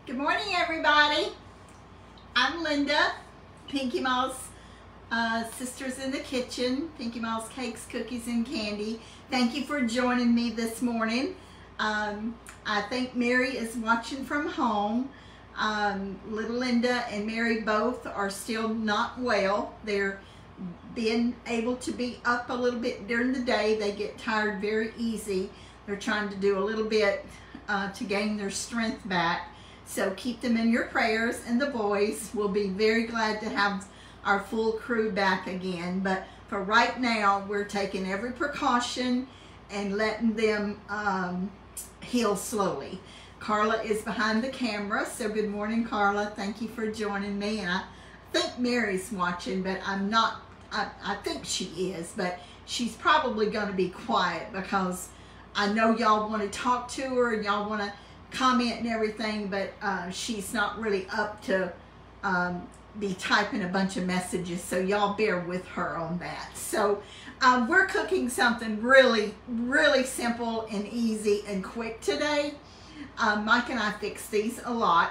Good morning, everybody. I'm Linda, Pinky Mall's Sisters in the Kitchen, Pinky Mall's Cakes, Cookies, and Candy. Thank you for joining me this morning. I think Mary is watching from home. Little Linda and Mary both are still not well. They're being able to be up a little bit during the day. They get tired very easy. They're trying to do a little bit to gain their strength back. So keep them in your prayers, and the boys will be very glad to have our full crew back again. But for right now, we're taking every precaution and letting them heal slowly. Carla is behind the camera, so good morning, Carla. Thank you for joining me. And I think Mary's watching, but I'm not. I think she is, but she's probably going to be quiet because I know y'all want to talk to her and y'all want to comment and everything, but she's not really up to be typing a bunch of messages, so y'all bear with her on that. So we're cooking something really simple and easy and quick today. Mike and I fix these a lot.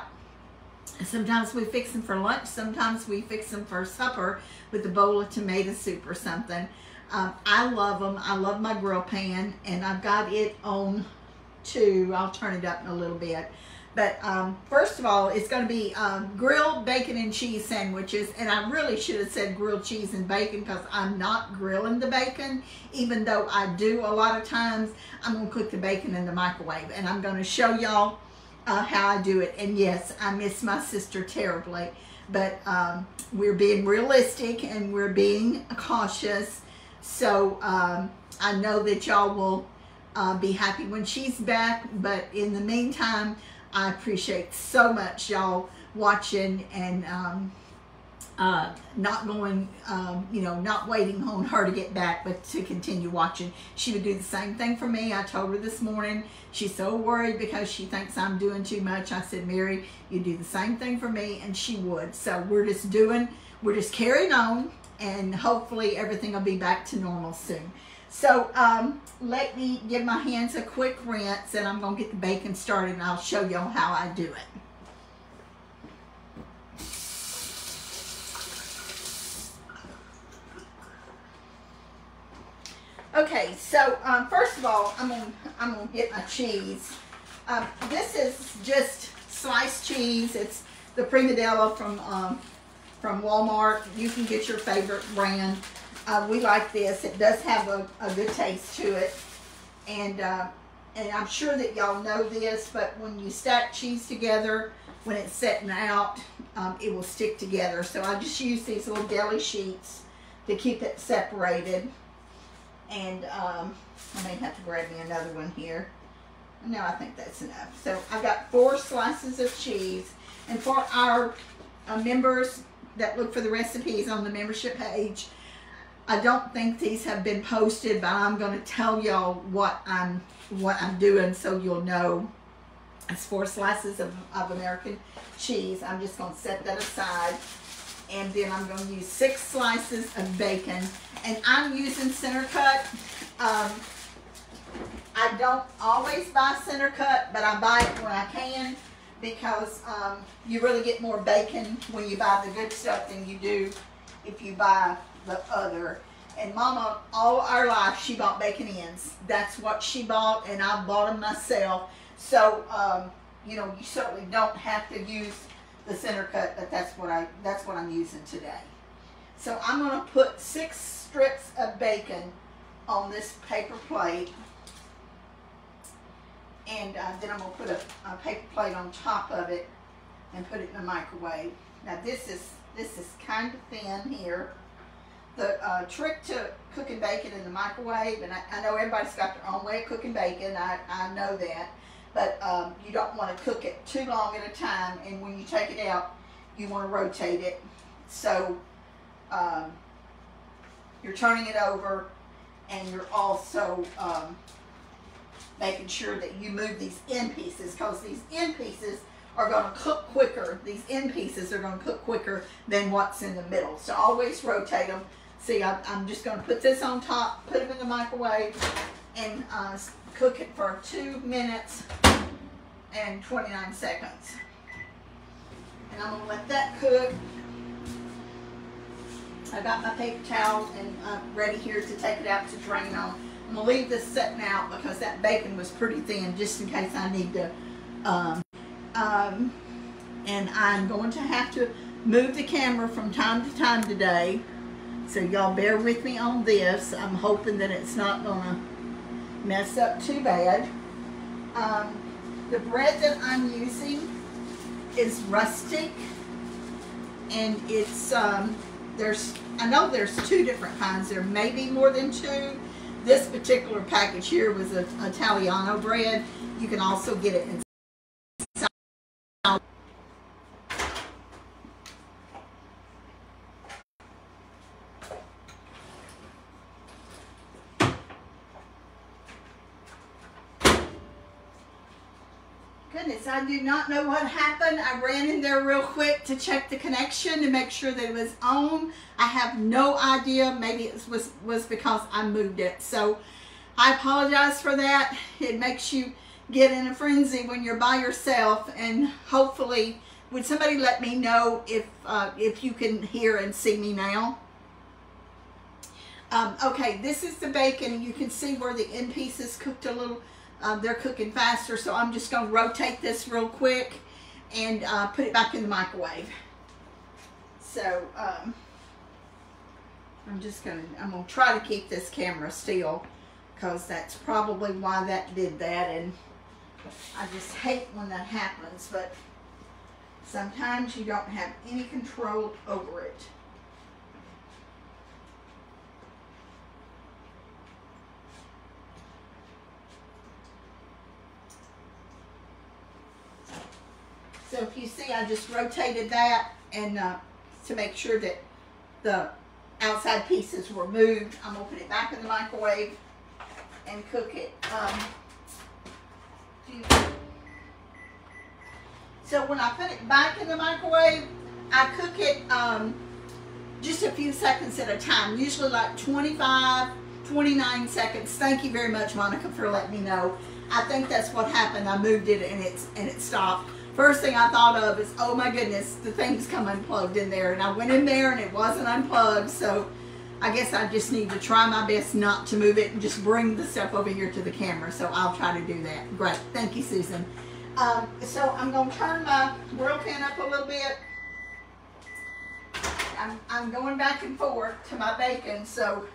Sometimes we fix them for lunch, sometimes we fix them for supper with a bowl of tomato soup or something. I love them. I love my grill pan, and I've got it on two. I'll turn it up in a little bit. But first of all, it's going to be grilled bacon and cheese sandwiches. And I really should have said grilled cheese and bacon because I'm not grilling the bacon. Even though I do a lot of times, I'm going to cook the bacon in the microwave. And I'm going to show y'all how I do it. And yes, I miss my sister terribly. But we're being realistic and we're being cautious. So I know that y'all will be happy when she's back, but in the meantime, I appreciate so much y'all watching and not going, not waiting on her to get back, but to continue watching. She would do the same thing for me. I told her this morning, she's so worried because she thinks I'm doing too much. I said, Mary, you do the same thing for me, and she would. So we're just carrying on, and hopefully everything will be back to normal soon. So let me give my hands a quick rinse, and I'm going to get the bacon started, and I'll show y'all how I do it. Okay, so first of all, I'm gonna get my cheese. This is just sliced cheese. It's the Prima Della from Walmart. You can get your favorite brand. We like this. It does have a good taste to it, and I'm sure that y'all know this, but when you stack cheese together, when it's setting out, it will stick together. So I just use these little deli sheets to keep it separated. And I may have to grab me another one here. No, I think that's enough. So I've got 4 slices of cheese, and for our members that look for the recipes on the membership page, I don't think these have been posted, but I'm going to tell y'all what I'm doing so you'll know. It's 4 slices of American cheese. I'm just going to set that aside. And then I'm going to use 6 slices of bacon. And I'm using center cut. I don't always buy center cut, but I buy it when I can because you really get more bacon when you buy the good stuff than you do if you buy the other. And Mama, all our life, she bought bacon ends. That's what she bought, and I bought them myself. So, you certainly don't have to use the center cut, but that's what I'm using today. So I'm going to put 6 strips of bacon on this paper plate, and then I'm going to put a paper plate on top of it and put it in the microwave. Now this is kind of thin here. The trick to cooking bacon in the microwave, and I know everybody's got their own way of cooking bacon, I know that, but you don't want to cook it too long at a time, and when you take it out, you want to rotate it. So you're turning it over, and you're also making sure that you move these end pieces, because these end pieces are going to cook quicker. These end pieces are going to cook quicker than what's in the middle. So always rotate them. See, I'm just going to put this on top, put them in the microwave, and cook it for 2 minutes and 29 seconds. And I'm gonna let that cook. I got my paper towel and ready here to take it out to drain on. I'm gonna leave this setting out because that bacon was pretty thin, just in case I need to. And I'm going to have to move the camera from time to time today, so y'all bear with me on this. I'm hoping that it's not gonna mess up too bad. The bread that I'm using is rustic, and it's I know there's 2 different kinds. There may be more than 2. This particular package here was an Italiano bread. You can also get it in Goodness, I do not know what happened. I ran in there real quick to check the connection to make sure that it was on. I have no idea. Maybe it was because I moved it. So I apologize for that. It makes you get in a frenzy when you're by yourself. And hopefully, would somebody let me know if you can hear and see me now? Okay, this is the bacon. You can see where the end pieces cooked a little. They're cooking faster, so I'm just going to rotate this real quick and put it back in the microwave. So I'm going to try to keep this camera still, because that's probably why that did that, and I just hate when that happens, but sometimes you don't have any control over it. So if you see, I just rotated that, and to make sure that the outside pieces were moved, I'm going to put it back in the microwave and cook it. So when I put it back in the microwave, I cook it just a few seconds at a time, usually like 25, 29 seconds. Thank you very much, Monica, for letting me know. I think that's what happened. I moved it and it stopped. First thing I thought of is, oh my goodness, the thing's come unplugged in there. And I went in there and it wasn't unplugged. So I guess I just need to try my best not to move it and just bring the stuff over here to the camera. So I'll try to do that. Great. Thank you, Susan. So I'm going to turn my grill pan up a little bit. I'm going back and forth to my bacon. So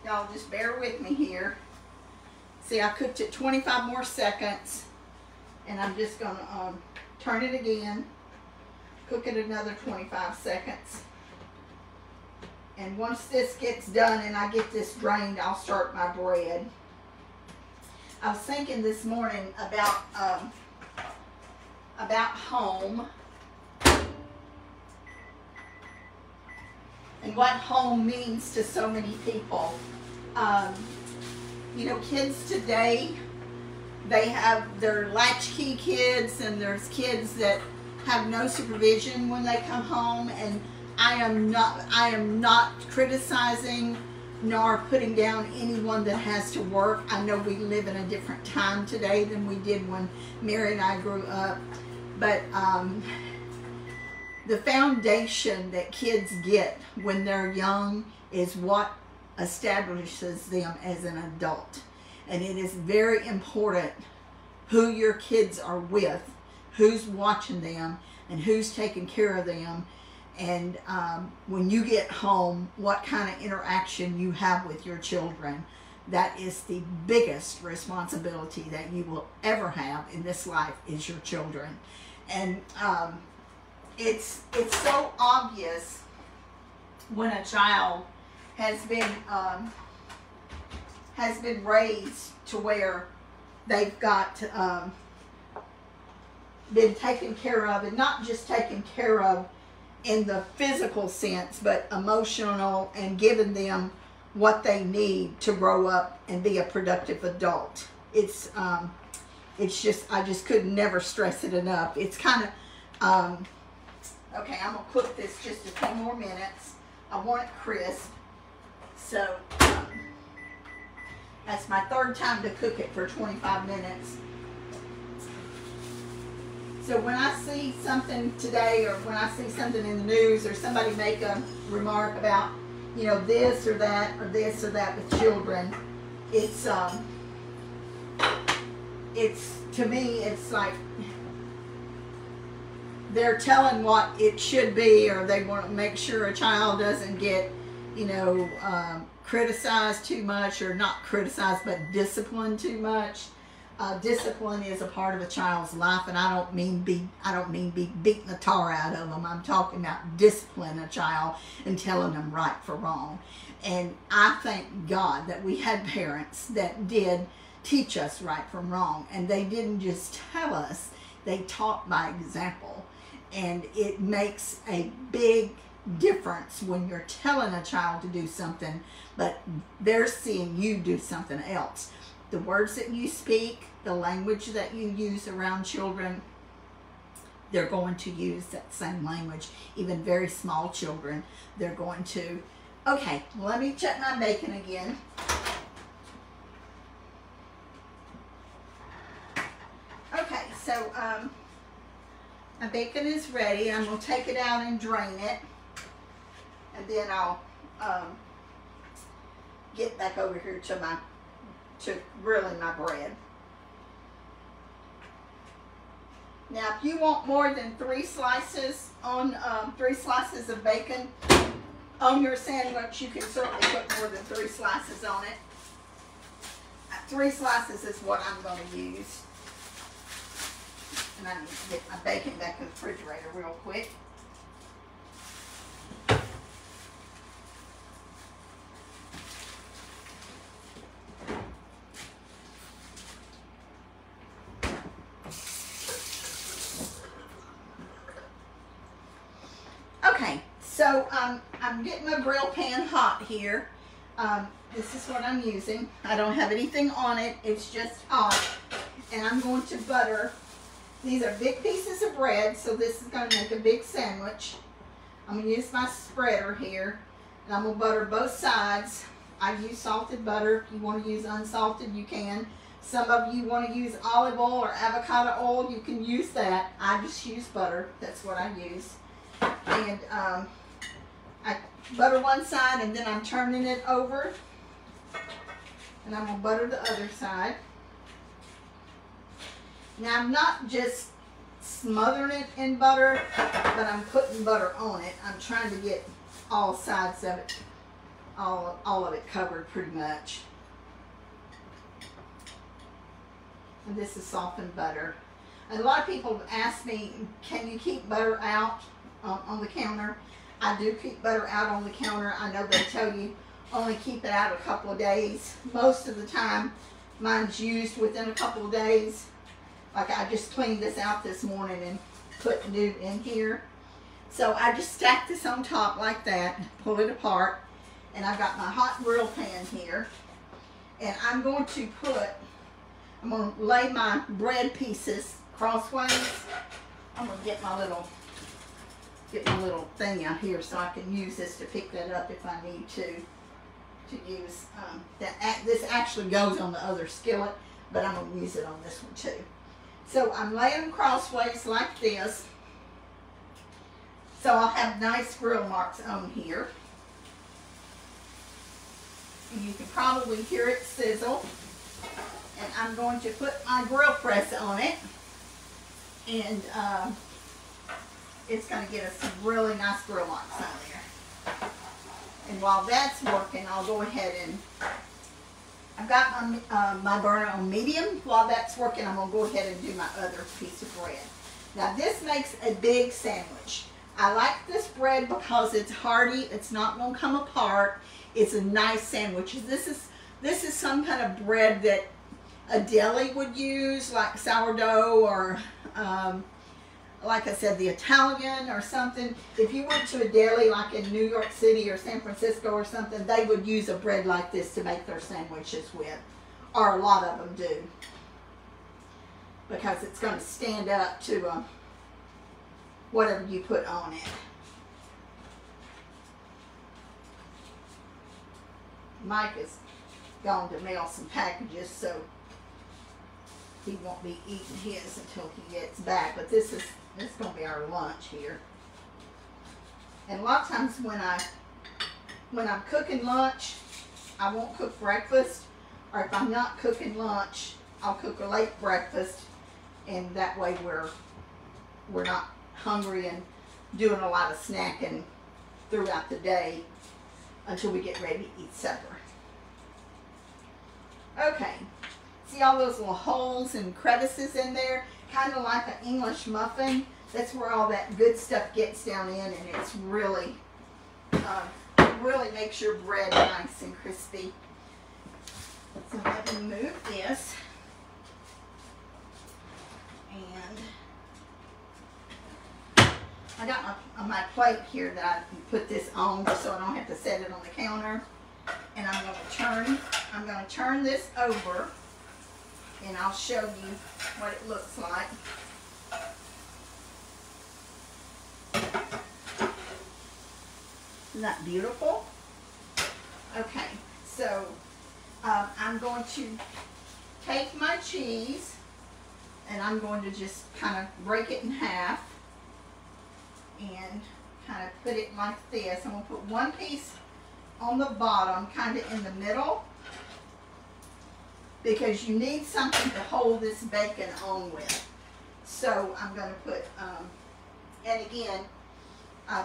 y'all just bear with me here. See, I cooked it 25 more seconds. And I'm just going to turn it again, cook it another 25 seconds. And once this gets done and I get this drained, I'll start my bread. I was thinking this morning about home and what home means to so many people. You know, kids today, they have their latchkey kids, and there's kids that have no supervision when they come home, and I am not criticizing nor putting down anyone that has to work. I know we live in a different time today than we did when Mary and I grew up, but the foundation that kids get when they're young is what establishes them as an adult. And it is very important who your kids are with, who's watching them, and who's taking care of them. And when you get home, what kind of interaction you have with your children. That is the biggest responsibility that you will ever have in this life, is your children. And it's so obvious when a child has been raised to where they've got been taken care of, and not just taken care of in the physical sense, but emotional, and given them what they need to grow up and be a productive adult. It's just, I just could never stress it enough. It's kind of okay, I'm gonna cook this just a few more minutes. I want it crisp. So that's my third time to cook it for 25 minutes. So when I see something today, or when I see something in the news, or somebody make a remark about, you know, this or that with children, it's to me, it's like they're telling what it should be, or they want to make sure a child doesn't get, you know, criticized too much, or not criticized, but disciplined too much. Discipline is a part of a child's life, and I don't mean be beating the tar out of them. I'm talking about discipline a child and telling them right for wrong. And I thank God that we had parents that did teach us right from wrong, and they didn't just tell us, they taught by example. And it makes a big difference when you're telling a child to do something, but they're seeing you do something else. The words that you speak, the language that you use around children, they're going to use that same language. Even very small children, they're going to. Okay, let me check my bacon again. Okay, so my bacon is ready. I'm going to take it out and drain it, and then I'll get back over here to grilling my bread. Now, if you want more than 3 slices on 3 slices of bacon on your sandwich, you can certainly put more than 3 slices on it. 3 slices is what I'm going to use. And I need to get my bacon back in the refrigerator real quick. Okay, so I'm getting my grill pan hot here. This is what I'm using. I don't have anything on it. It's just hot. And I'm going to butter. These are big pieces of bread, so this is going to make a big sandwich. I'm going to use my spreader here, and I'm going to butter both sides. I use salted butter. If you want to use unsalted, you can. Some of you want to use olive oil or avocado oil, you can use that. I just use butter. That's what I use. And I butter one side, and then I'm turning it over, and I'm going to butter the other side. Now, I'm not just smothering it in butter, but I'm putting butter on it. I'm trying to get all sides of it, all of it covered pretty much. And this is softened butter. And a lot of people ask me, can you keep butter out on the counter? I do keep butter out on the counter. I know they tell you only keep it out a couple of days. Most of the time, mine's used within a couple of days. Like I just cleaned this out this morning and put new in here. So I just stack this on top like that, pull it apart, and I've got my hot grill pan here. And I'm going to lay my bread pieces crossways. I'm going to get my little thing out here so I can use this to pick that up if I need to use this actually goes on the other skillet, but I'm going to use it on this one too. So I'm laying them crossways like this, so I'll have nice grill marks on here. And you can probably hear it sizzle. And I'm going to put my grill press on it, and it's going to get us some really nice grill marks on there. And while that's working, I'll go ahead and I've got my burner on medium. While that's working, I'm going to go ahead and do my other piece of bread. Now this makes a big sandwich. I like this bread because it's hearty. It's not going to come apart. It's a nice sandwich. This is some kind of bread that a deli would use, like sourdough or like I said, the Italian or something. If you went to a deli like in New York City or San Francisco or something, they would use a bread like this to make their sandwiches with, or a lot of them do, because it's going to stand up to whatever you put on it. Mike is going to mail some packages, so he won't be eating his until he gets back. But this is going to be our lunch here. And a lot of times when I'm cooking lunch, I won't cook breakfast. Or if I'm not cooking lunch, I'll cook a late breakfast. And that way we're not hungry and doing a lot of snacking throughout the day until we get ready to eat supper. Okay, see all those little holes and crevices in there? Kind of like an English muffin. That's where all that good stuff gets down in, and it's really, really makes your bread nice and crispy. So let me move this. And I got my plate here that I can put this on just so I don't have to set it on the counter. And I'm going to turn this over, and I'll show you what it looks like. Isn't that beautiful? Okay, so I'm going to take my cheese and I'm going to just kind of break it in half and kind of put it like this. I'm going to put one piece on the bottom, kind of in the middle, because you need something to hold this bacon on with. So I'm going to put, and again,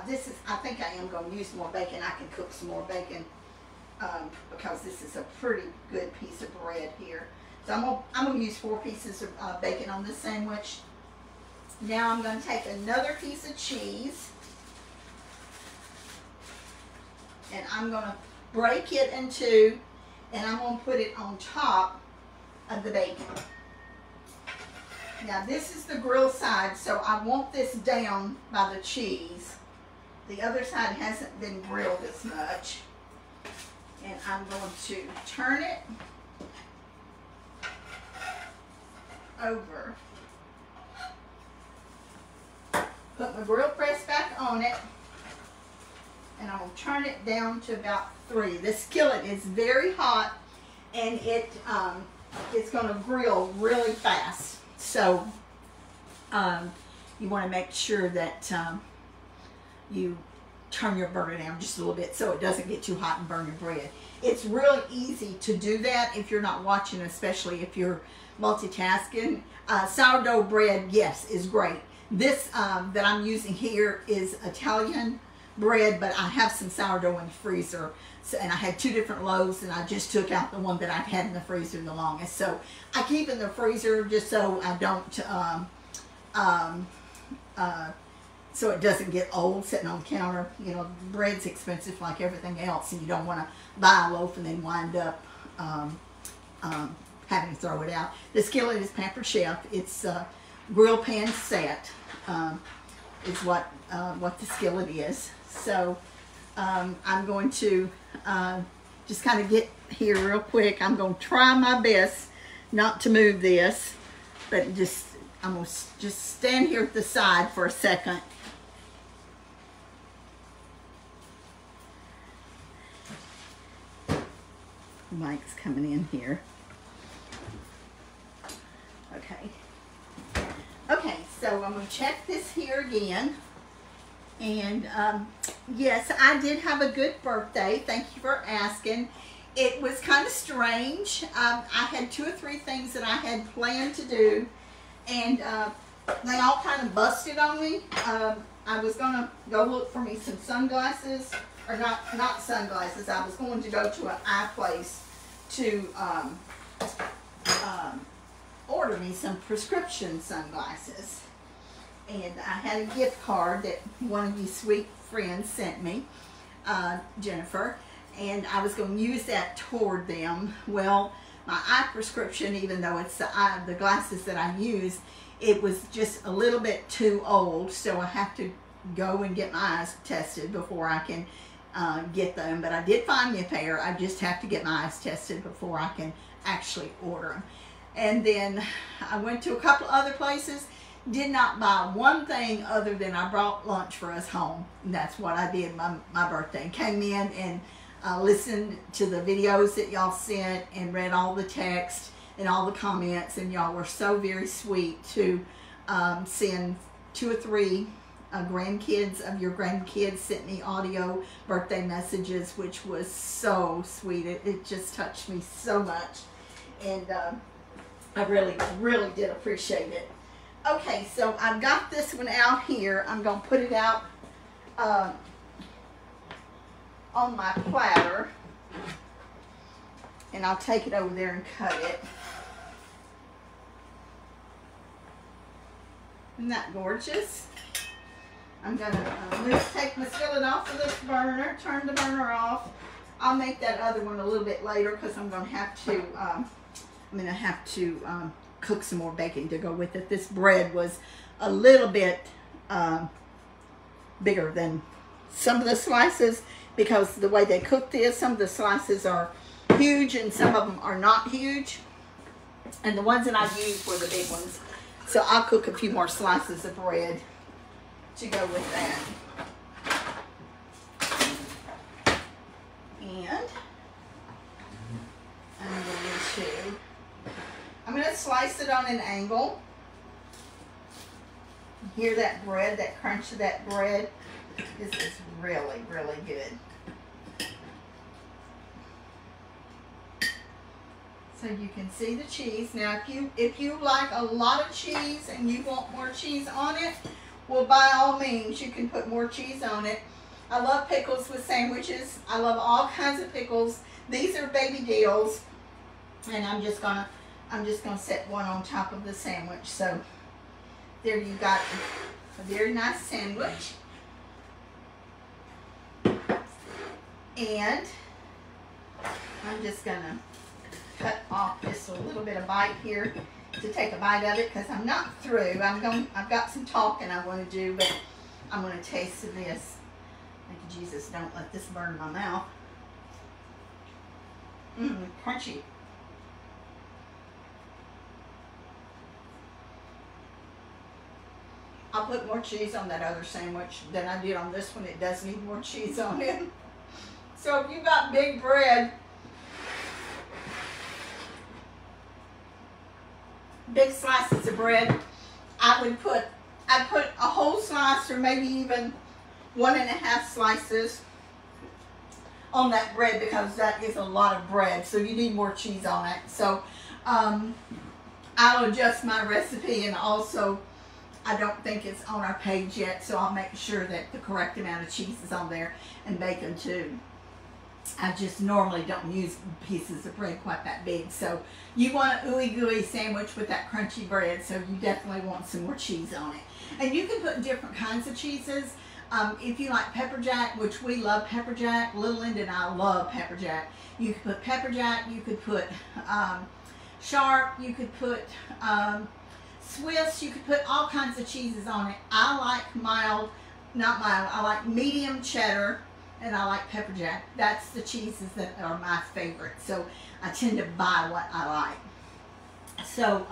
this is, I think I am going to use more bacon. I can cook some more bacon because this is a pretty good piece of bread here. So I'm going to use 4 pieces of bacon on this sandwich. Now I'm going to take another piece of cheese and I'm going to break it in 2 and I'm going to put it on top of the bacon. Now this is the grill side, so I want this down by the cheese. The other side hasn't been grilled as much. And I'm going to turn it over. Put my grill press back on it. And I'll turn it down to about 3. This skillet is very hot and it's going to grill really fast. So you want to make sure that you turn your burner down just a little bit so it doesn't get too hot and burn your bread. It's really easy to do that if you're not watching, especially if you're multitasking. Sourdough bread, yes, is great. This that I'm using here is Italian bread, but I have some sourdough in the freezer. So, and I had 2 different loaves, and I just took out the one that I've had in the freezer the longest. So I keep in the freezer just so I don't, so it doesn't get old sitting on the counter. You know, bread's expensive like everything else, and you don't want to buy a loaf and then wind up having to throw it out. The skillet is Pampered Chef. It's grill pan set is what the skillet is. So I'm going to just kind of get here real quick. I'm going to try my best not to move this, but I'm going to just stand here at the side for a second. The mic's coming in here. Okay. Okay, so I'm going to check this here again. And yes, I did have a good birthday. Thank you for asking. It was kind of strange. I had 2 or 3 things that I had planned to do, and they all kind of busted on me. I was going to go look for me some sunglasses, or not sunglasses. I was going to go to an eye place to order me some prescription sunglasses. And I had a gift card that one of you sweet friends sent me, Jennifer, and I was going to use that toward them. Well, my eye prescription, even though it's the glasses that I use, it was just a little bit too old, so I have to go and get my eyes tested before I can get them. But I did find me a pair. I just have to get my eyes tested before I can actually order them. And then I went to a couple other places. Did not buy one thing other than I brought lunch for us home. And that's what I did my birthday. Came in and listened to the videos that y'all sent and read all the text. and all the comments, and y'all were so very sweet to send 2 or 3 grandkids of your grandkids sent me audio birthday messages, which was so sweet. It just touched me so much, and I really did appreciate it. Okay, so I've got this one out here. I'm going to put it out on my platter, and I'll take it over there and cut it. Isn't that gorgeous? I'm going to take my skillet off of this burner, turn the burner off. I'll make that other one a little bit later because I'm going to have to cook some more bacon to go with it. This bread was a little bit bigger than some of the slices because the way they cook this, some of the slices are huge and some of them are not huge. And the ones that I used were the big ones. So I'll cook a few more slices of bread to go with that. And I'm going to slice it on an angle. Hear that bread, that crunch of that bread? This is really good. So you can see the cheese. Now if you like a lot of cheese and you want more cheese on it, well, by all means you can put more cheese on it. I love pickles with sandwiches. I love all kinds of pickles. These are baby deals, and I'm just gonna set one on top of the sandwich. So there you got a very nice sandwich. And I'm just gonna cut off just a little bit of bite here to take a bite of it because I'm not through. I've got some talking I want to do, but I'm going to taste this. Thank you, Jesus. Don't let this burn my mouth. Crunchy. I'll put more cheese on that other sandwich than I did on this one. It does need more cheese on it. So if you've got big bread, big slices of bread, I'd put a whole slice or maybe even 1.5 slices on that bread because that is a lot of bread, so you need more cheese on it. So I'll adjust my recipe, and also I don't think it's on our page yet, so I'll make sure that the correct amount of cheese is on there, and bacon too. I just normally don't use pieces of bread quite that big. So you want an ooey gooey sandwich with that crunchy bread, so you definitely want some more cheese on it. And you can put different kinds of cheeses. If you like pepper jack, which we love pepper jack, Little Linda and I love pepper jack. You could put pepper jack, you could put sharp, you could put Swiss, you could put all kinds of cheeses on it. I like I like medium cheddar, and I like pepper jack. That's the cheeses that are my favorite. So I tend to buy what I like. So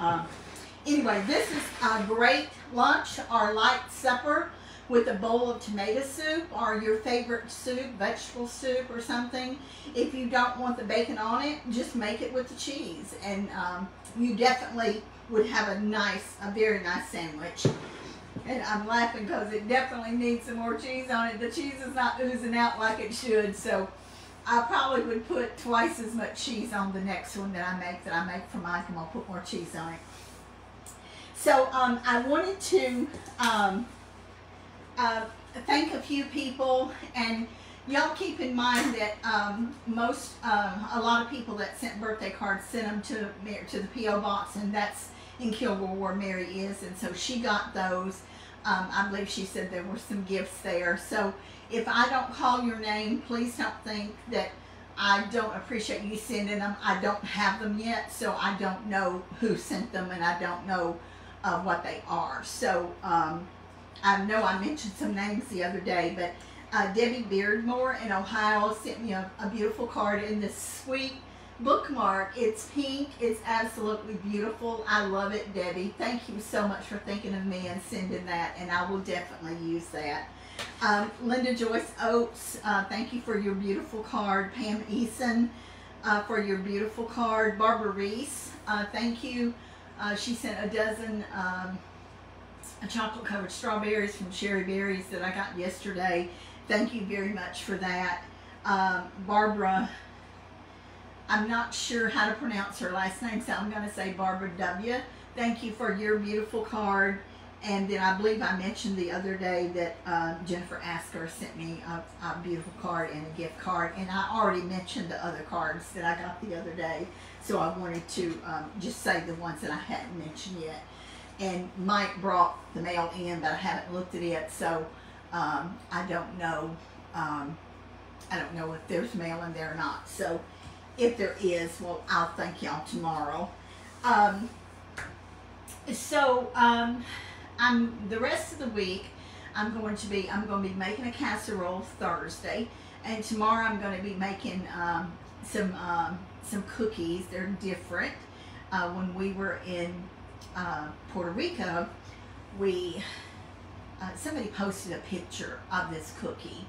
anyway, this is a great lunch or light supper with a bowl of tomato soup or your favorite soup, vegetable soup or something. If you don't want the bacon on it, just make it with the cheese. And you definitely would have a very nice sandwich. And I'm laughing because it definitely needs some more cheese on it. The cheese is not oozing out like it should, so I probably would put twice as much cheese on the next one that I make for Mike, and I'll put more cheese on it. So I wanted to thank a few people, and y'all keep in mind that a lot of people that sent birthday cards sent them to the P.O. box, and that's in Kilgore where Mary is, and so she got those. I believe she said there were some gifts there. So if I don't call your name, please don't think that I don't appreciate you sending them. I don't have them yet, so I don't know who sent them, and I don't know what they are. So I know I mentioned some names the other day, but Debbie Beardmore in Ohio sent me a beautiful card in this sweet bookmark. It's pink. It's absolutely beautiful. I love it, Debbie. Thank you so much for thinking of me and sending that, and I will definitely use that. Linda Joyce Oates, thank you for your beautiful card. Pam Eason, for your beautiful card. Barbara Reese, thank you. She sent a dozen chocolate covered strawberries from Sherry Berries that I got yesterday. Thank you very much for that. Barbara, I'm not sure how to pronounce her last name, so I'm going to say Barbara W. Thank you for your beautiful card. And then I believe I mentioned the other day that Jennifer Asker sent me a beautiful card and a gift card. And I already mentioned the other cards that I got the other day. So I wanted to just say the ones that I hadn't mentioned yet. And Mike brought the mail in, but I haven't looked at it. So I don't know. I don't know if there's mail in there or not. So if there is, well, I'll thank y'all tomorrow. The rest of the week, I'm going to be making a casserole Thursday, and tomorrow I'm going to be making some cookies. They're different. When we were in Puerto Rico, somebody posted a picture of this cookie,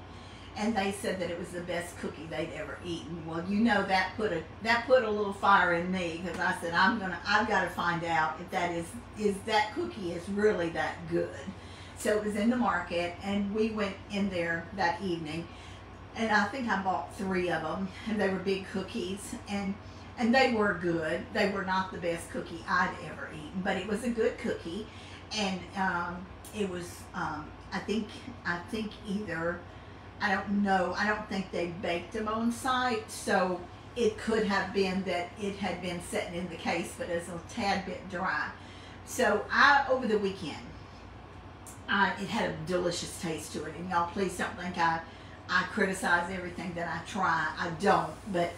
and they said that it was the best cookie they'd ever eaten. Well, you know, that put a little fire in me, because I said I've got to find out if that cookie is really that good. So it was in the market, and we went in there that evening, and I think I bought 3 of them, and they were big cookies, and they were good. They were not the best cookie I'd ever eaten, but it was a good cookie, and it was I think either, I don't know, I don't think they baked them on site, so it could have been that it had been sitting in the case, but it's a tad bit dry. So over the weekend, it had a delicious taste to it, and y'all please don't think I criticize everything that I try. I don't, but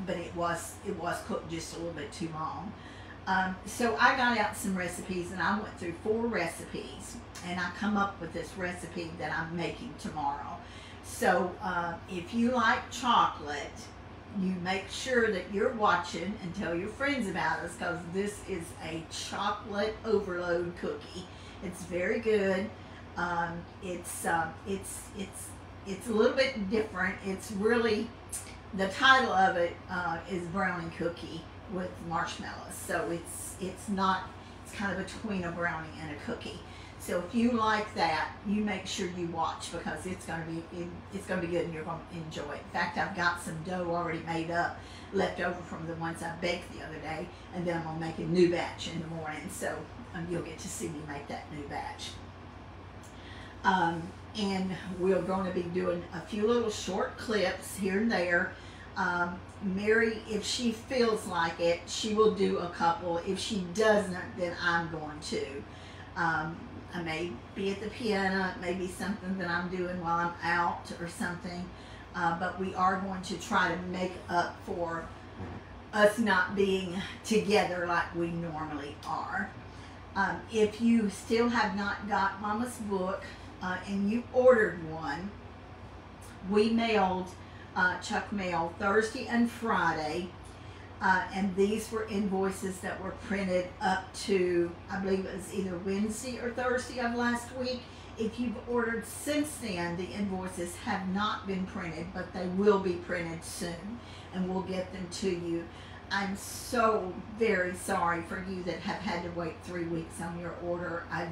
it was cooked just a little bit too long. So I got out some recipes, and I went through 4 recipes, and I come up with this recipe that I'm making tomorrow. So if you like chocolate, you make sure that you're watching and tell your friends about us, because this is a chocolate overload cookie. It's very good. It's a little bit different. It's really, the title of it is brownie cookie with marshmallows. So it's kind of between a brownie and a cookie. So if you like that, you make sure you watch, because it's going to be good and you're going to enjoy it. In fact, I've got some dough already made up, left over from the ones I baked the other day, and then I'm going to make a new batch in the morning. So you'll get to see me make that new batch. And we're going to be doing a few little short clips here and there. Mary, if she feels like it, she will do a couple. If she doesn't, then I'm going to. I may be at the piano. It may be something that I'm doing while I'm out or something. But we are going to try to make up for us not being together like we normally are. If you still have not got Mama's book and you ordered one, we mailed, Chuck mailed Thursday and Friday. And these were invoices that were printed up to, I believe it was either Wednesday or Thursday of last week. If you've ordered since then, the invoices have not been printed, but they will be printed soon, and we'll get them to you. I'm so very sorry for you that have had to wait 3 weeks on your order. I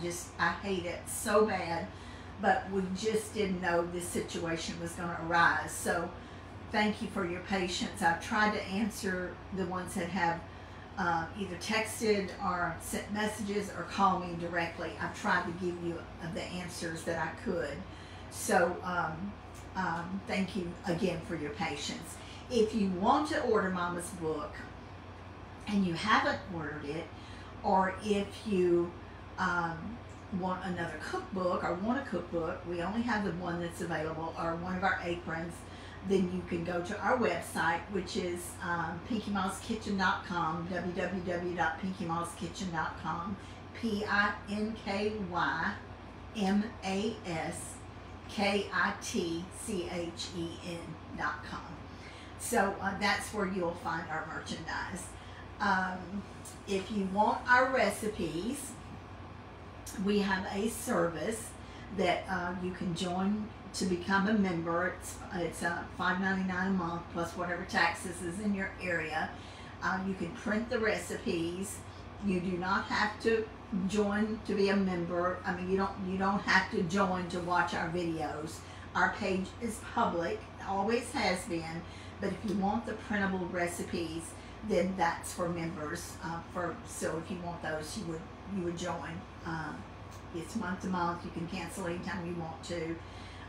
hate it so bad, but we just didn't know this situation was going to arise. So thank you for your patience. I've tried to answer the ones that have either texted or sent messages or called me directly. I've tried to give you the answers that I could. So thank you again for your patience. If you want to order Mama's book and you haven't ordered it, or if you want another cookbook or want a cookbook, we only have the one that's available, or one of our aprons, then you can go to our website, which is pinkymallskitchen.com, www.pinkymallskitchen.com, pinkymallskitchen.com. So that's where you'll find our merchandise. If you want our recipes, we have a service that you can join to become a member. It's $5.99 a month plus whatever taxes is in your area. You can print the recipes. You do not have to join to be a member. I mean, you don't have to join to watch our videos. Our page is public, always has been. But if you want the printable recipes, then that's for members. So if you want those, you would join. It's month to month. You can cancel anytime you want to.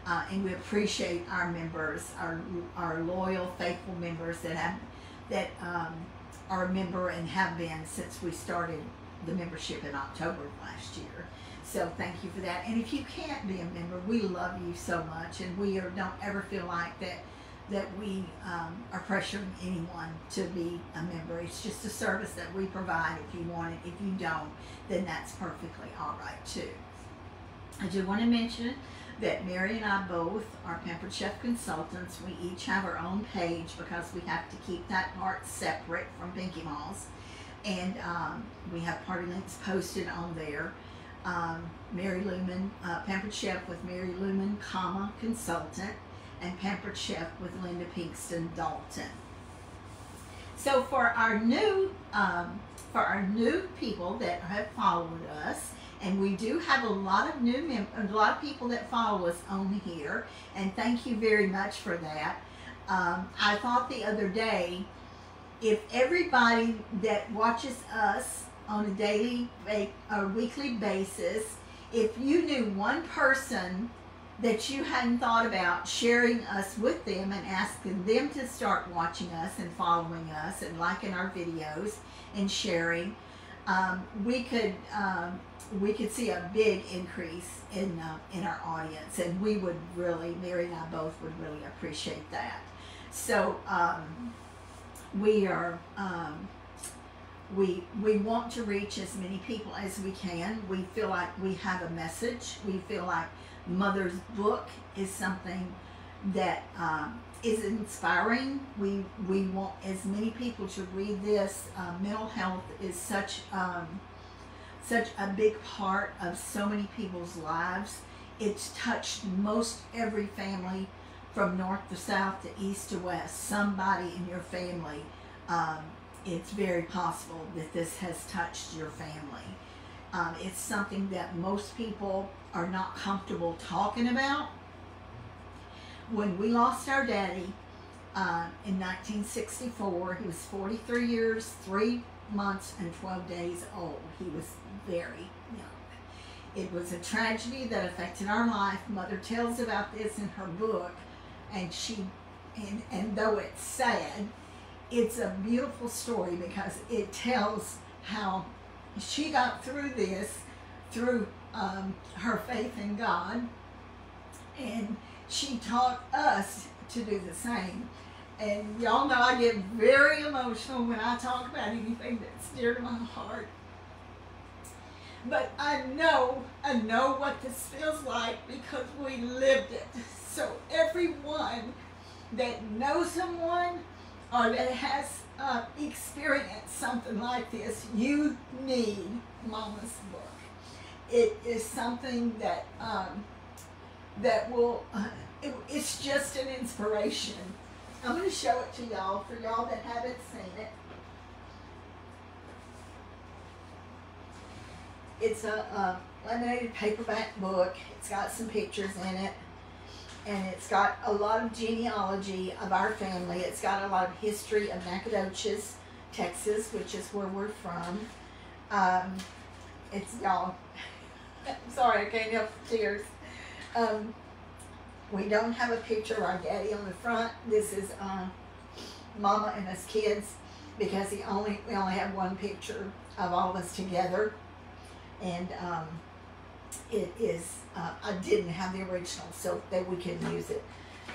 And we appreciate our members, our loyal, faithful members that are a member and have been since we started the membership in October of last year. So thank you for that. And if you can't be a member, we love you so much, and we don't ever feel like that we are pressuring anyone to be a member. It's just a service that we provide if you want it. If you don't, then that's perfectly all right too. I do want to mention that Mary and I both are Pampered Chef consultants. We each have our own page because we have to keep that part separate from Pinky Mall's. And we have party links posted on there. Mary Lumen, Pampered Chef with Mary Lumen, consultant, and Pampered Chef with Linda Pinkston Dalton. So for our new people that have followed us, and we do have a lot of people that follow us on here, and thank you very much for that. I thought the other day, if everybody that watches us on a daily or weekly basis, if you knew one person that you hadn't thought about sharing us with them and asking them to start watching us and following us and liking our videos and sharing, we could see a big increase in our audience, and we would really, Mary and I both would really appreciate that. So we want to reach as many people as we can. We feel like we have a message. We feel like Mother's book is something that is inspiring. We want as many people to read this. Mental health is such a big part of so many people's lives. It's touched most every family from north to south to east to west. Somebody in your family, it's very possible that this has touched your family. It's something that most people are not comfortable talking about. When we lost our daddy in 1964, he was 43 years, 3 months, and 12 days old. He was very young. It was a tragedy that affected our life. Mother tells about this in her book, and though it's sad, it's a beautiful story because it tells how she got through this through her faith in God, and she taught us to do the same. And y'all know I get very emotional when I talk about anything that's dear to my heart. But I know what this feels like because we lived it. So everyone that knows someone or that has experienced something like this, you need Mama's book. It is something that it's just an inspiration. I'm going to show it to y'all, for y'all that haven't seen it. It's a laminated paperback book. It's got some pictures in it, and it's got a lot of genealogy of our family. It's got a lot of history of Nacogdoches, Texas, which is where we're from. It's y'all. Sorry, I can't help the tears. We don't have a picture of our daddy on the front. This is Mama and us kids, because we only have one picture of all of us together. And it is, I didn't have the original so that we could use it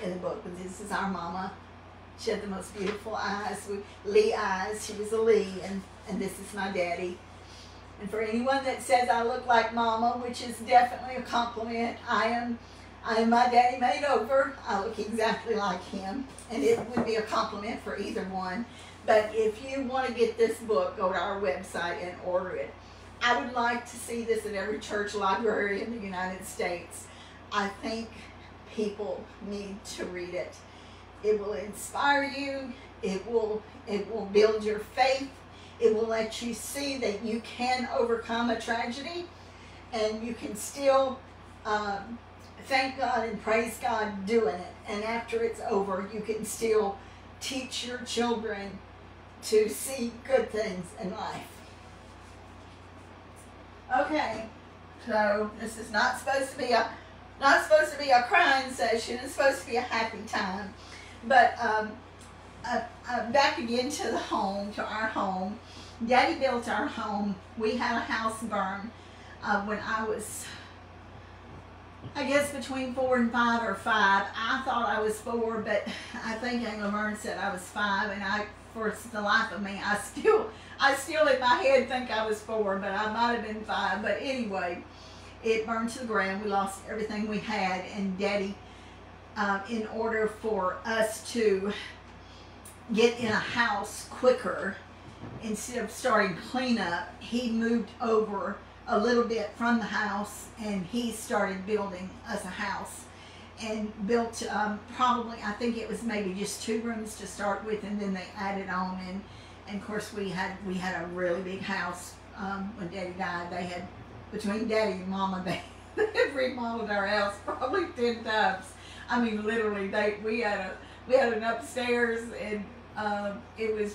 in the book. But this is our Mama. She had the most beautiful eyes, Lee eyes. She was a Lee, and this is my daddy. And for anyone that says I look like Mama, which is definitely a compliment, I am my daddy made over. I look exactly like him, and it would be a compliment for either one. But if you want to get this book, go to our website and order it. I would like to see this at every church library in the United States. I think people need to read it. It will inspire you. It will build your faith. It will let you see that you can overcome a tragedy, and you can still thank God and praise God doing it. And after it's over, you can still teach your children to see good things in life. Okay, so this is not supposed to be a crying session. It's supposed to be a happy time. But back again to the home, to our home. Daddy built our home. We had a house burn when I was, I guess, between 4 and 5 or 5. I thought I was 4, but I think Aunt Laverne said I was 5, and for the life of me, I still in my head think I was 4, but I might have been 5. But anyway, it burned to the ground. We lost everything we had, and Daddy, in order for us to get in a house quicker, instead of starting cleanup, he moved over a little bit from the house, and he started building us a house, and built probably, I think it was maybe just 2 rooms to start with, and then they added on, and of course we had a really big house. When Daddy died, they had, between Daddy and Mama, they had remodeled our house probably 10 times. I mean, literally, we had an upstairs, and it was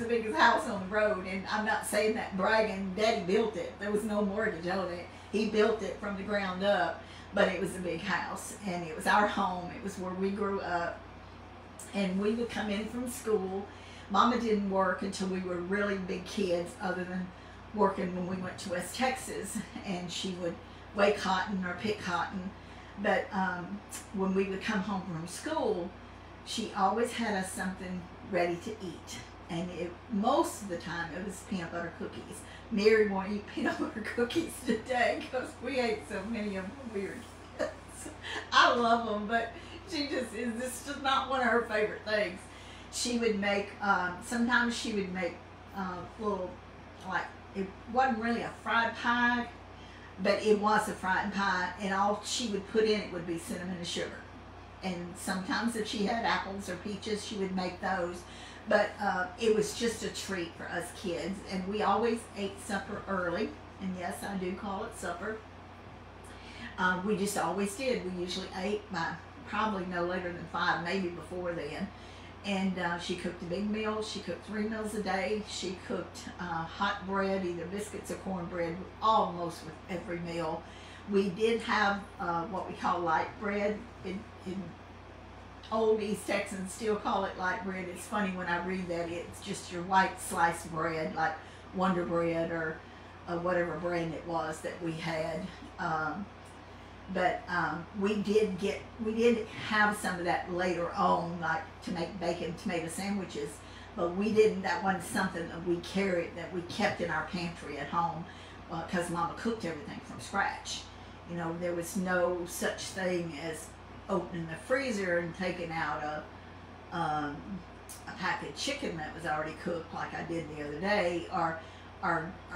the biggest house on the road. And I'm not saying that bragging. Daddy built it. There was no mortgage on it. He built it from the ground up, but it was a big house, and it was our home. It was where we grew up, and we would come in from school. Mama didn't work until we were really big kids, other than working when we went to West Texas, and she would weigh cotton or pick cotton. But when we would come home from school, she always had us something ready to eat. And most of the time, it was peanut butter cookies. Mary won't eat peanut butter cookies today because we ate so many of them when we were kids. I love them, but this is just not one of her favorite things. She would make, sometimes she would make little, like, it wasn't really a fried pie, but it was a fried pie, and all she would put in it would be cinnamon and sugar. And sometimes if she had apples or peaches, she would make those. But it was just a treat for us kids, and we always ate supper early, and yes, I do call it supper. We just always did. We usually ate by probably no later than 5, maybe before then. And she cooked a big meal. She cooked 3 meals a day. She cooked hot bread, either biscuits or cornbread, almost with every meal. We did have what we call light bread. In old East Texans still call it light bread. It's funny when I read that it's just your white sliced bread, like Wonder Bread or whatever brand it was that we had. But we did have some of that later on, like to make bacon tomato sandwiches. But we didn't. That wasn't something that we carried, that we kept in our pantry at home, because Mama cooked everything from scratch. You know, there was no such thing as opening the freezer and taking out a pack of chicken that was already cooked, like I did the other day, or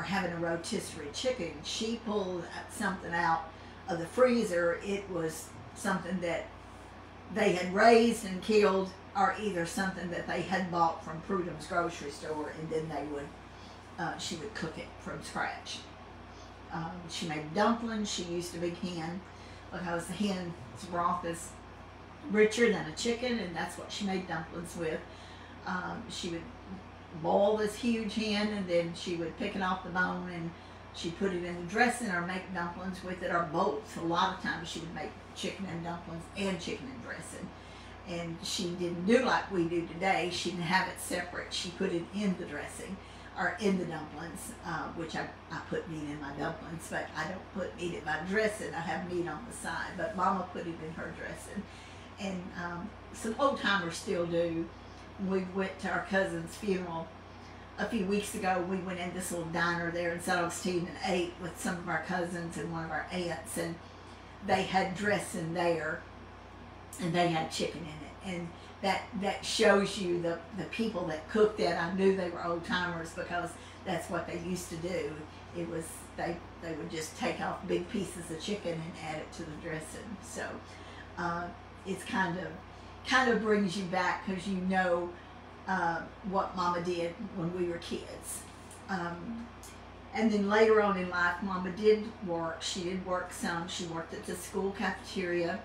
having a rotisserie chicken. She pulled something out of the freezer. It was something that they had raised and killed, or either something that they had bought from Prudham's grocery store, and then she would cook it from scratch. She made dumplings. She used a big hen, because the hen's broth is richer than a chicken, and that's what she made dumplings with. She would boil this huge hen, and then she would pick it off the bone, and she'd put it in the dressing or make dumplings with it, or both. A lot of times she would make chicken and dumplings and chicken and dressing. And she didn't do like we do today. She didn't have it separate. She put it in the dressing, or in the dumplings, which I put meat in my dumplings, but I don't put meat in my dressing. I have meat on the side, but Mama put it in her dressing. And some old timers still do. We went to our cousin's funeral a few weeks ago. We went in this little diner there in South Austin and ate with some of our cousins and one of our aunts, and they had dressing there, and they had chicken in it. And that shows you the people that cooked that. I knew they were old timers because that's what they used to do. It was they would just take off big pieces of chicken and add it to the dressing. So it's kind of brings you back, because you know what Mama did when we were kids. And then later on in life, Mama did work. She did work some. She worked at the school cafeteria,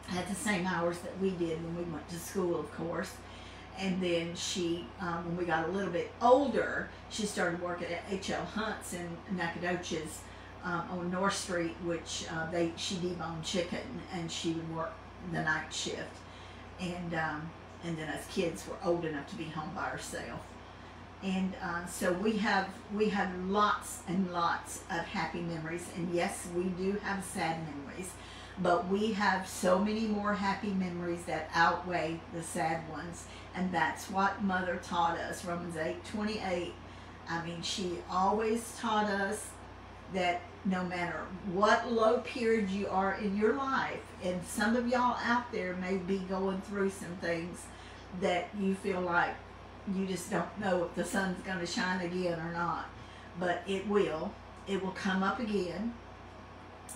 had the same hours that we did when we went to school, of course. And then she, when we got a little bit older, she started working at H.L. Hunt's in Nacogdoches on North Street, which she deboned chicken, and she would work the night shift. And then us kids were old enough to be home by ourselves. And so we have lots and lots of happy memories, and yes, we do have sad memories, but we have so many more happy memories that outweigh the sad ones, and that's what Mother taught us. Romans 8:28. I mean, she always taught us that no matter what low period you are in your life, and some of y'all out there may be going through some things that you feel like you just don't know if the sun's going to shine again or not, but it will come up again,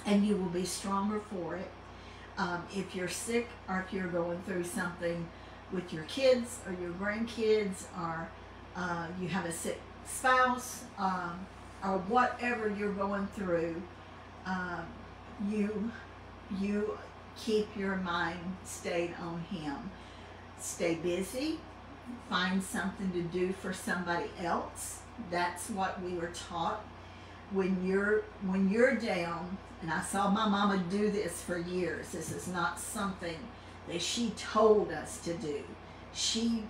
and you will be stronger for it. If you're sick, or if you're going through something with your kids or your grandkids, or you have a sick spouse, or whatever you're going through, you keep your mind stayed on Him. Stay busy. Find something to do for somebody else. That's what we were taught. When you're down, and I saw my mama do this for years. This is not something that she told us to do.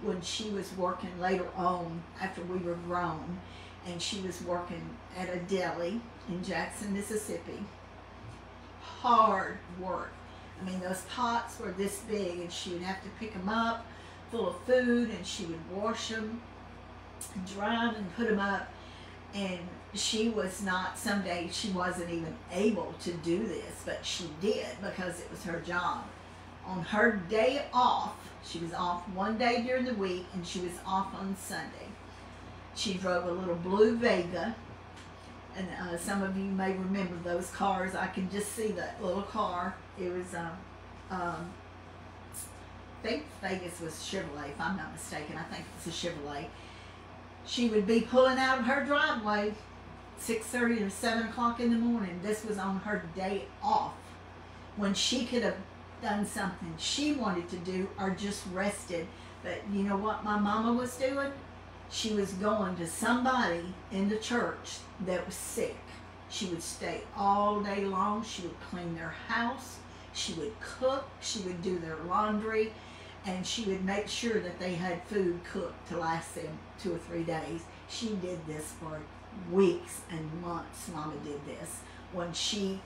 When she was working later on, after we were grown, and she was working at a deli in Jackson, Mississippi. Hard work. I mean, those pots were this big, and she would have to pick them up full of food, and she would wash them, dry them, and put them up. And she was not, some days she wasn't even able to do this, but she did, because it was her job. On her day off, she was off one day during the week, and she was off on Sunday. She drove a little blue Vega, and some of you may remember those cars. I can just see that little car. It was I think Vegas was Chevrolet, if I'm not mistaken. I think it's a Chevrolet. She would be pulling out of her driveway 6:30 or 7 o'clock in the morning. This was on her day off, when she could have done something she wanted to do or just rested. But you know what my mama was doing? She was going to somebody in the church that was sick. She would stay all day long. She would clean their house. She would cook. She would do their laundry. And she would make sure that they had food cooked to last them 2 or 3 days. She did this for weeks and months. Mama did this when she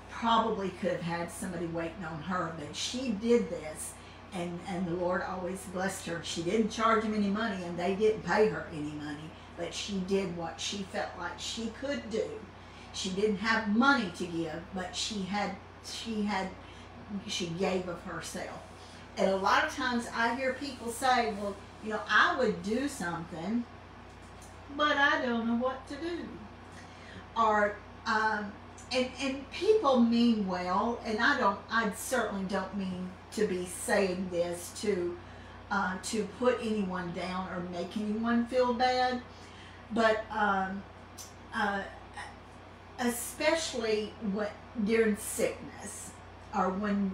probably could have had somebody waiting on her, but she did this, and the Lord always blessed her. She didn't charge them any money, and they didn't pay her any money, but she did what she felt like she could do. She didn't have money to give, but she gave of herself. And a lot of times I hear people say, well, you know, I would do something, but I don't know what to do. Or, and people mean well, and I certainly don't mean to be saying this to put anyone down or make anyone feel bad, but especially during sickness, or when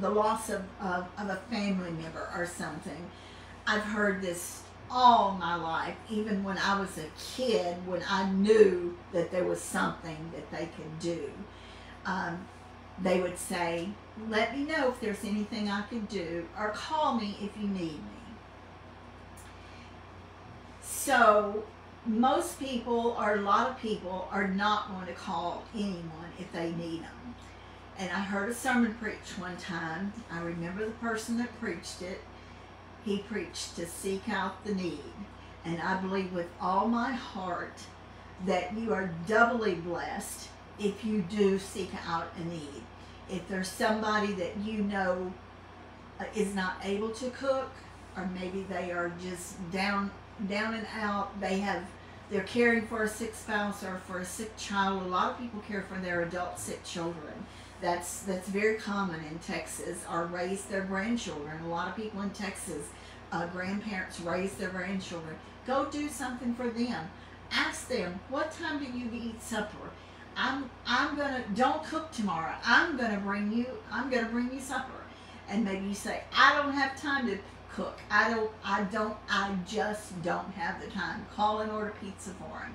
the loss of a family member or something. I've heard this all my life, even when I was a kid, when I knew that there was something that they could do. They would say, let me know if there's anything I could do, or call me if you need me. So most people, or a lot of people, are not going to call anyone if they need them. And I heard a sermon preached one time. I remember the person that preached it. He preached to seek out the need. And I believe with all my heart that you are doubly blessed if you do seek out a need. If there's somebody that you know is not able to cook, or maybe they are just down and out, they have they're caring for a sick spouse or for a sick child. A lot of people care for their adult sick children. That's very common in Texas, or raise their grandchildren. A lot of people in Texas, grandparents raise their grandchildren. Go do something for them. Ask them, what time do you eat supper? Don't cook tomorrow. I'm gonna bring you supper. And maybe you say, I don't have time to cook. I just don't have the time. Call and order pizza for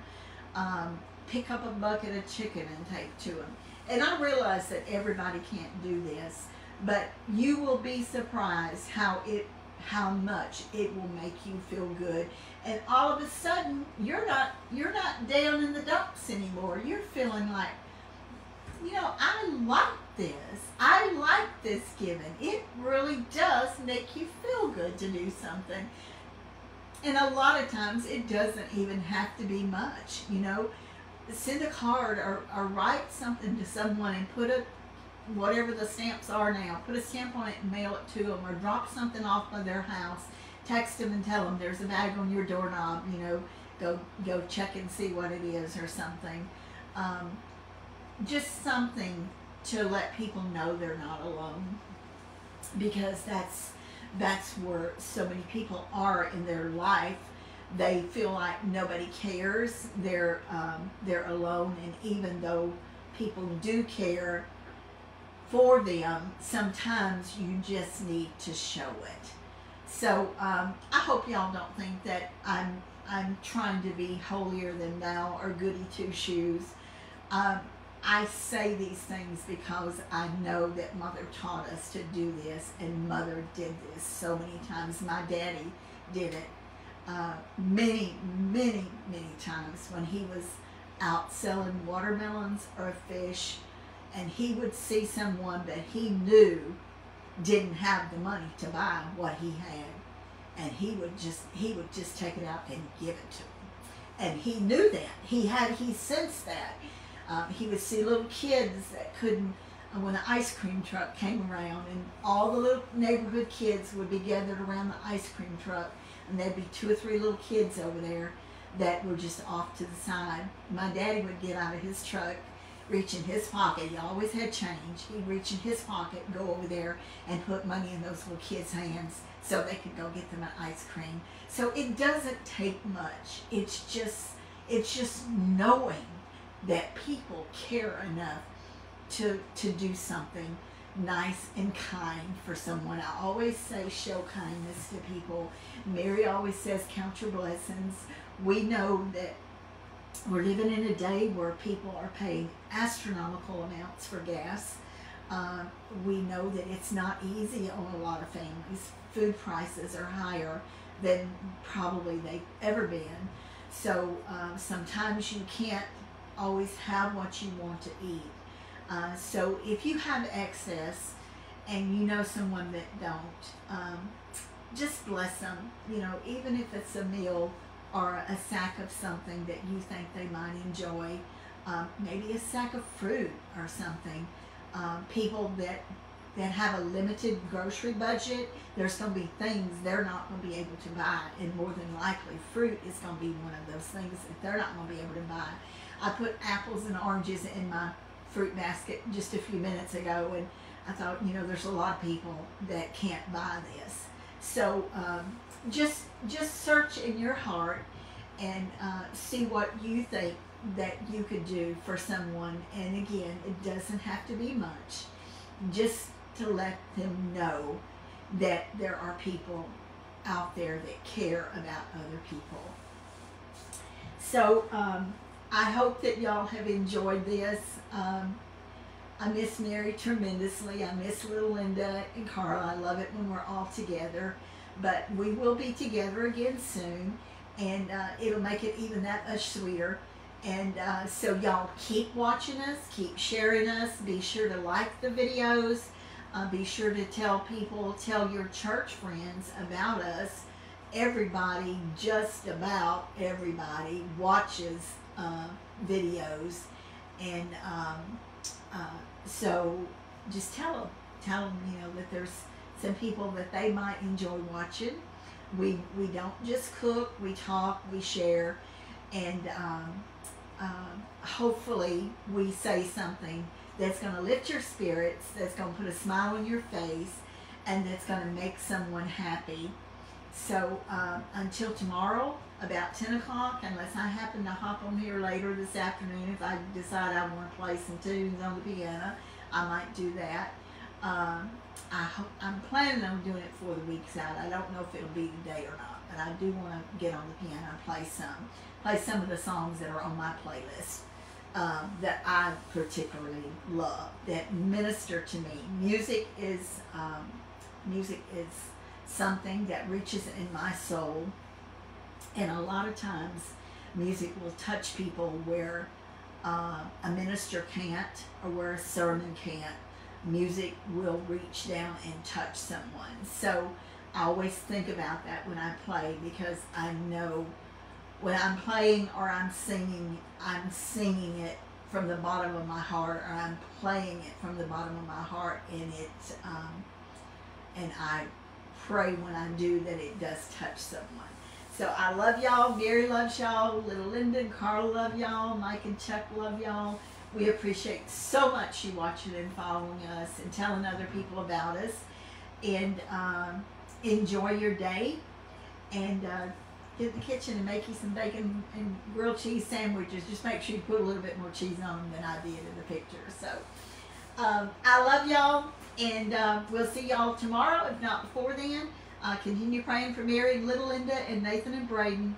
them. Pick up a bucket of chicken and take to them. And I realize that everybody can't do this, but you will be surprised how much it will make you feel good. And all of a sudden, you're not down in the dumps anymore. You're feeling like, I like this. I like this giving. It really does make you feel good to do something. And a lot of times, it doesn't even have to be much, Send a card or write something to someone and put whatever the stamps are now, put a stamp on it and mail it to them, or drop something off by their house, text them and tell them there's a bag on your doorknob, go check and see what it is or something. Just something to let people know they're not alone, because that's where so many people are in their life. They feel like nobody cares. They're alone, and even though people do care for them, sometimes you just need to show it. So I hope y'all don't think that I'm trying to be holier than thou or goody two shoes. I say these things because I know that Mother taught us to do this, and Mother did this so many times. My daddy did it many, many, many times when he was out selling watermelons or fish, and he would see someone that he knew didn't have the money to buy what he had, and he would just take it out and give it to him. And he knew that. He sensed that. He would see little kids that couldn't, when the ice cream truck came around, and all the little neighborhood kids would be gathered around the ice cream truck, and there'd be 2 or 3 little kids over there that were just off to the side. My daddy would get out of his truck, reach in his pocket. He always had change. He'd reach in his pocket, go over there, and put money in those little kids' hands so they could go get them an ice cream. So it doesn't take much. It's just knowing that people care enough to do something nice and kind for someone. I always say show kindness to people. Mary always says count your blessings. We know that we're living in a day where people are paying astronomical amounts for gas. We know that it's not easy on a lot of families. Food prices are higher than probably they've ever been. So sometimes you can't always have what you want to eat. So if you have excess and you know someone that don't, just bless them, even if it's a meal or a sack of something that you think they might enjoy, maybe a sack of fruit or something. People that have a limited grocery budget, there's going to be things they're not going to be able to buy, and more than likely fruit is going to be one of those things that they're not going to be able to buy. I put apples and oranges in my fruit basket just a few minutes ago, and I thought, there's a lot of people that can't buy this. So just search in your heart and see what you think that you could do for someone. And again, it doesn't have to be much, just to let them know that there are people out there that care about other people. So I hope that y'all have enjoyed this. I miss Mary tremendously. I miss little Linda and Carla. I love it when we're all together. But we will be together again soon, and it'll make it even that much sweeter. And so y'all keep watching us, keep sharing us. Be sure to like the videos. Be sure to tell your church friends about us. Everybody, just about everybody, watches videos, and so just tell them, that there's some people that they might enjoy watching. We don't just cook, we talk, we share, and hopefully we say something that's going to lift your spirits, that's going to put a smile on your face, and that's going to make someone happy. So until tomorrow, about 10 o'clock, unless I happen to hop on here later this afternoon, if I decide I want to play some tunes on the piano, I might do that. I'm planning on doing it for the week's out. I don't know if it'll be today or not, but I do want to get on the piano and play some of the songs that are on my playlist that I particularly love, that minister to me. Music is something that reaches in my soul, and a lot of times music will touch people where a minister can't, or where a sermon can't. Music will reach down and touch someone. So I always think about that when I play, because I know when I'm playing or I'm singing it from the bottom of my heart, or I'm playing it from the bottom of my heart, and and I pray when I do that it does touch someone. So I love y'all. Mary loves y'all. Little Linda and Carla love y'all. Mike and Chuck love y'all. We appreciate so much you watching and following us and telling other people about us. And enjoy your day. And get in the kitchen and make you some bacon and grilled cheese sandwiches. Just make sure you put a little bit more cheese on them than I did in the picture. So I love y'all. And we'll see y'all tomorrow, if not before then. Continue praying for Mary, Little Linda, and Nathan and Braden.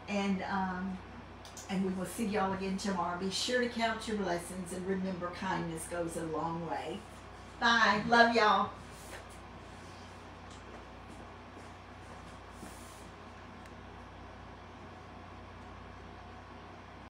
And we will see y'all again tomorrow. Be sure to count your blessings, and remember, kindness goes a long way. Bye. Love y'all.